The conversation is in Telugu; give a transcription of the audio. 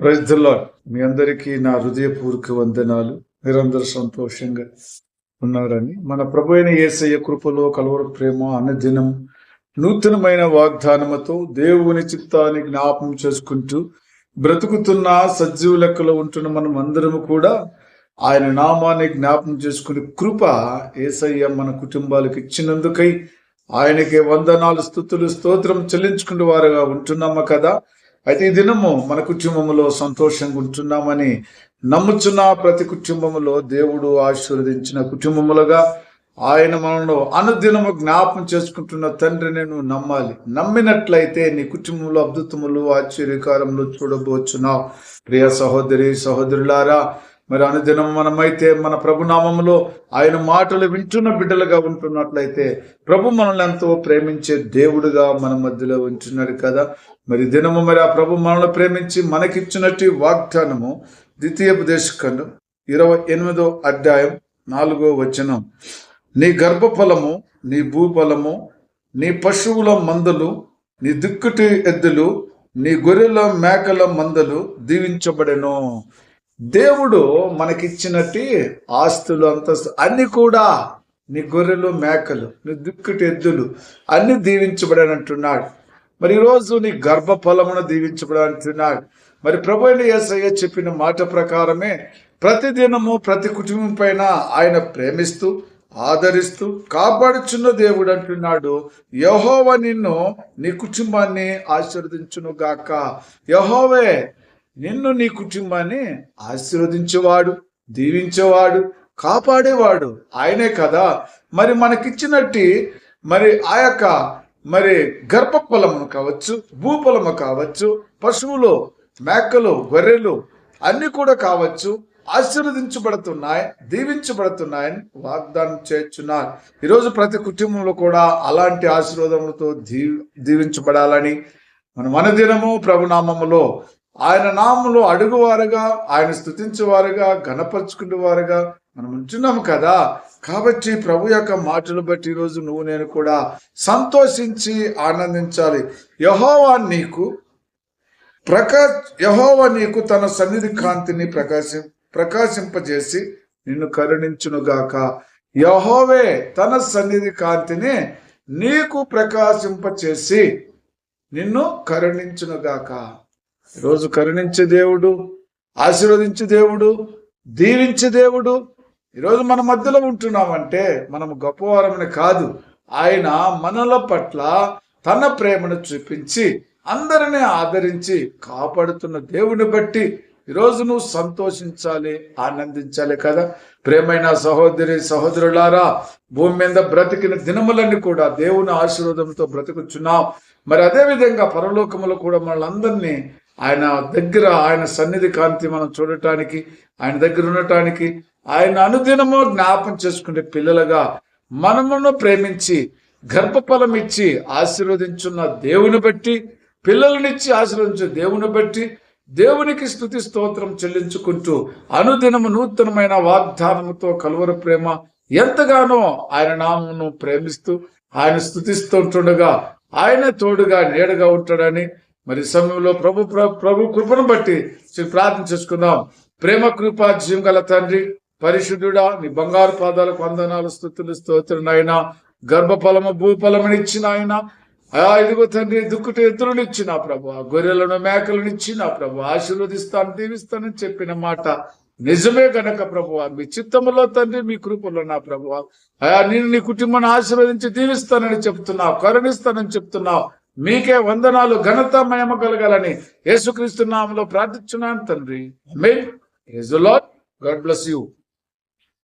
Praise the lord. మీ అందరికీ నా హృదయపూర్వక వందనాలు. మీరందరూ సంతోషంగా ఉన్నారని, మన ప్రభు అయిన యేసయ్య కృపలో కలువరి ప్రేమ అనుదినం నూతనమైన వాగ్దానముతో దేవుని చిత్తాన్ని జ్ఞాపం చేసుకుంటూ బ్రతుకుతున్న సజీవ లెక్కలో ఉంటున్న మనం అందరము కూడా ఆయన నామాన్ని జ్ఞాపం చేసుకునే కృప యేసయ్య మన కుటుంబాలకు ఇచ్చినందుకై ఆయనకి వందనాలు, స్తుతులు, స్తోత్రం చెల్లించుకునే వారుగా ఉంటున్నాము కదా. అయితే ఈ దినము మన కుటుంబంలో సంతోషంగా ఉంటున్నామని నమ్ముచున్న ప్రతి కుటుంబంలో దేవుడు ఆశీర్వదించిన కుటుంబములుగా ఆయన మనలో అనుదినము జ్ఞాపం చేసుకుంటున్న తండ్రిని నువ్వు నమ్మాలి. నమ్మినట్లయితే నీ కుటుంబంలో అద్భుతములు, ఆశ్చర్యకారములు చూడబోచున్నావు. ప్రియ సహోదరి సహోదరులారా, మరి అనుదినం మనమైతే మన ప్రభునామంలో ఆయన మాటలు వింటున్న బిడ్డలుగా ఉంటున్నట్లయితే ప్రభు మనల్ని ఎంతో ప్రేమించే దేవుడుగా మన మధ్యలో ఉంటున్నాడు కదా. మరి దినము మరి ఆ ప్రభు మనల్ని ప్రేమించి మనకిచ్చినట్టు వాగ్దానము ద్వితీయోపదేశకాండం 28వ అధ్యాయం 4వ వచనం. నీ గర్భఫలము, నీ భూఫలము, నీ పశువుల మందలు, నీ దిక్కుటి ఎద్దులు, నీ గొర్రెల మేకల మందలు దీవించబడెను. దేవుడు మనకిచ్చినట్టు ఆస్తులు, అంతస్తు అన్ని కూడా నీ గొర్రెలు, మేకలు, నీ దిక్కుటి ఎద్దులు అన్ని దీవించబడనంటున్నాడు. మరి ఈరోజు నీ గర్భఫలమును దీవించబడంటున్నాడు. మరి ప్రభు అయిన యేసయ్య చెప్పిన మాట ప్రకారమే ప్రతిదినము ప్రతి కుటుంబం పైన ఆయన ప్రేమిస్తూ ఆదరిస్తూ కాపాడుచున్న దేవుడు అంటున్నాడు. యెహోవా నిన్ను, నీ కుటుంబాన్ని ఆశీర్వదించును గాక. యెహోవే నిన్ను, నీ కుటుంబాన్ని ఆశీర్వదించేవాడు, దీవించేవాడు, కాపాడేవాడు ఆయనే కదా. మరి మనకిచ్చినట్టు మరి ఆ యొక్క మరి గర్భఫలము కావచ్చు, భూఫలము కావచ్చు, పశువులు, మేకలు, గొర్రెలు అన్ని కూడా కావచ్చు ఆశీర్వదించబడుతున్నాయి, దీవించబడుతున్నాయని వాగ్దానం చేస్తున్నారు. ఈరోజు ప్రతి కుటుంబంలో కూడా అలాంటి ఆశీర్వాదములతో దీవించబడాలని మనం అనుదినము ప్రభునామములో ఆయన నామములో అడుగువారుగా, ఆయన స్తుతించేవారుగా, ఘనపరుచుకునేవారుగా మనం ఉంటున్నాము కదా. కాబట్టి ప్రభు యొక్క మాటలు బట్టి ఈరోజు నువ్వు నేను కూడా సంతోషించి ఆనందించాలి. యెహోవా నీకు తన సన్నిధి కాంతిని ప్రకాశింపజేసి నిన్ను కరుణించునుగాక. యెహోవే తన సన్నిధి కాంతిని నీకు ప్రకాశింపచేసి నిన్ను కరుణించునుగాక. ఈరోజు కరుణించే దేవుడు, ఆశీర్వదించే దేవుడు, దీవించే దేవుడు ఈరోజు మన మధ్యలో ఉంటున్నామంటే మనము గొప్పవారమని కాదు. ఆయన మనల పట్ల తన ప్రేమను చూపించి అందరినీ ఆదరించి కాపాడుతున్న దేవుని బట్టి ఈరోజు నువ్వు సంతోషించాలి, ఆనందించాలి కదా. ప్రేమైన సహోదరి సహోదరులారా, భూమి మీద బ్రతికిన దినములన్నీ కూడా దేవుని ఆశీర్వాదంతో బ్రతుకుచున్నాం. మరి అదే విధంగా పరలోకములో కూడా మనల్ని ఆయన దగ్గర, ఆయన సన్నిధి కాంతి మనం చూడటానికి, ఆయన దగ్గర ఉండటానికి, ఆయన అనుదినము జ్ఞాపం చేసుకునే పిల్లలుగా మనమును ప్రేమించి గర్భఫలం ఇచ్చి ఆశీర్వదించున్న దేవుని బట్టి, పిల్లలనిచ్చి ఆశీర్వదించే దేవుని బట్టి దేవునికి స్తుతి స్తోత్రం చెల్లించుకుంటూ అనుదినము నూతనమైన వాగ్దానముతో కలువరి ప్రేమ ఎంతగానో ఆయన నామమును ప్రేమిస్తూ ఆయన స్తుతిస్తూ ఉంటుండగా ఆయన తోడుగా నీడగా ఉంటాడని మరి సమయంలో ప్రభు కృపను బట్టి ప్రార్థన చేసుకుందాం. ప్రేమ కృప జీవం గల తండ్రి, పరిశుద్ధుడా, నీ బంగారు పాదాలకు వందనాలు, స్తుతులు, స్తోత్రం. ఆయన గర్భఫలము, భూఫలముని ఇచ్చిన ఆయన ఇదిగో తండ్రి, దుక్కుటి ఎద్దులను ఇచ్చిన ప్రభు, గొర్రెలను, మేకలను ఇచ్చిన ప్రభు, ఆశీర్వదిస్తాను, దీవిస్తానని చెప్పిన మాట నిజమే గనక ప్రభు, మీ చిత్తములో తండ్రి, మీ కృపలో నా ప్రభు నేను నీ కుటుంబాన్ని ఆశీర్వదించి దీవిస్తానని చెప్తున్నావు, కరుణిస్తానని చెప్తున్నావు. మీకే వందనాలు, ఘనత, మహిమ కలగాలని యేసుక్రీస్తు నామములో ప్రార్థిస్తున్నాను తండ్రి. Amen. Praise the Lord. God bless you.